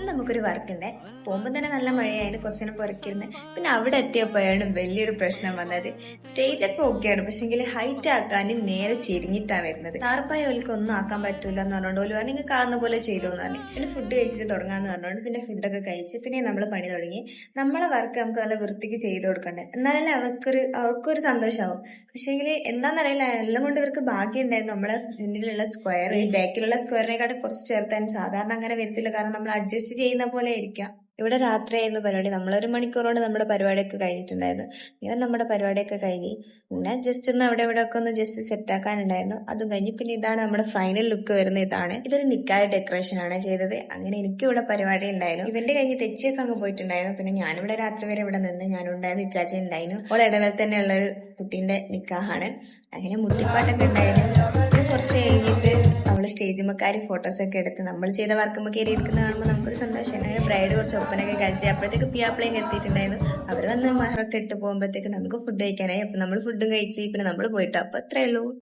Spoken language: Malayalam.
നമുക്കൊരു വർക്കുണ്ട്. പോകുമ്പോൾ തന്നെ നല്ല മഴയായിട്ട് കുറച്ചു നേരം പുറക്കിരുന്ന്. പിന്നെ അവിടെ എത്തിയപ്പോഴാണ് വലിയൊരു പ്രശ്നം വന്നത്. സ്റ്റേജൊക്കെ ഓക്കെയാണ്, പക്ഷെങ്കിൽ ഹൈറ്റ് ആക്കാൻ നേരെ ചെരിഞ്ഞിട്ടാണ് വരുന്നത്. താർപ്പായ ഓൽക്ക് ഒന്നും ആക്കാൻ പറ്റൂല എന്ന് പറഞ്ഞുകൊണ്ട് ഓല് പറഞ്ഞു നിങ്ങൾക്ക് ആകുന്ന പോലെ ചെയ്തു എന്ന് പറഞ്ഞു. പിന്നെ ഫുഡ് കഴിച്ചിട്ട് തുടങ്ങാന്ന് പറഞ്ഞുകൊണ്ട് പിന്നെ ഫുഡൊക്കെ കഴിച്ച് പിന്നെ നമ്മൾ പണി തുടങ്ങി. നമ്മളെ വർക്ക് നമുക്ക് നല്ല വൃത്തിക്ക് ചെയ്ത് കൊടുക്കണ്ടേ, എന്നാലല്ലേ അവർക്കൊരു സന്തോഷമാവും. പക്ഷേങ്കിൽ എന്താണെന്നറിയില്ല, എല്ലാം കൊണ്ട് ഇവർക്ക് ഭാഗ്യം ഉണ്ടായിരുന്നു. നമ്മളെ മുന്നിലുള്ള സ്ക്വയർ ഈ ബാക്കിലുള്ള സ്ക്വയറിനെക്കാട്ടും കുറച്ച് ചേർത്താൻ സാധാരണ അങ്ങനെ വരത്തില്ല, കാരണം നമ്മൾ അഡ്ജസ്റ്റ് ചെയ്യുന്ന പോലെ ഇരിക്കാം. ഇവിടെ രാത്രിയായിരുന്നു പരിപാടി. നമ്മളൊരു മണിക്കൂറോട് നമ്മുടെ പരിപാടിയൊക്കെ കഴിഞ്ഞിട്ടുണ്ടായിരുന്നു. ഇങ്ങനെ നമ്മുടെ പരിപാടിയൊക്കെ കഴിഞ്ഞ് പിന്നെ ജസ്റ്റ് ഒന്ന് അവിടെ ഇവിടെ ഒക്കെ ഒന്ന് ജസ്റ്റ് സെറ്റ് ആക്കാനുണ്ടായിരുന്നു. അതും കഴിഞ്ഞ് പിന്നെ ഇതാണ് നമ്മുടെ ഫൈനൽ ലുക്ക് വരുന്ന. ഇതൊരു നിക്കായ ഡെക്കറേഷൻ ആണ് ചെയ്തത്. അങ്ങനെ എനിക്കും ഇവിടെ പരിപാടി ഉണ്ടായിരുന്നു. ഇവന്റെ കഴിഞ്ഞ് തെച്ചിയൊക്കെ അങ്ങ് പോയിട്ടുണ്ടായിരുന്നു. പിന്നെ ഞാനിവിടെ രാത്രി വരെ ഇവിടെ നിന്ന് ഞാനുണ്ടായിരുന്നു, ഇച്ചാച്ച ഉണ്ടായിരുന്നു. ഓളെ ഇടവേള തന്നെയുള്ള ഒരു കുട്ടീന്റെ നിക്കാഹാണ്. അങ്ങനെ മുട്ടിപ്പാട്ടൊക്കെ ഉണ്ടായിരുന്നു. പിന്നെ കുറച്ച് കഴിഞ്ഞിട്ട് അവള് സ്റ്റേജുമ്മക്കാരി ഫോട്ടോസൊക്കെ എടുത്ത് നമ്മൾ ചെയ്ത വർക്കുമ്പോൾ കയറി ഇരിക്കുന്ന കാണുമ്പോൾ നമുക്കൊരു സന്തോഷം. അങ്ങനെ ബ്രൈഡ് കുറച്ച് ഒപ്പനൊക്കെ കളിച്ച് അപ്പോഴത്തേക്ക് പിയാപ്പിളയും എത്തിയിട്ടുണ്ടായിരുന്നു. അവർ വന്ന് മഹറൊക്കെ ഇട്ട് പോകുമ്പോഴത്തേക്ക് നമുക്ക് ഫുഡ് കഴിക്കാനായി. അപ്പൊ നമ്മൾ ഫുഡും കഴിച്ച് പിന്നെ നമ്മൾ പോയിട്ട് അപ്പൊ അത്രേ ഉള്ളൂ.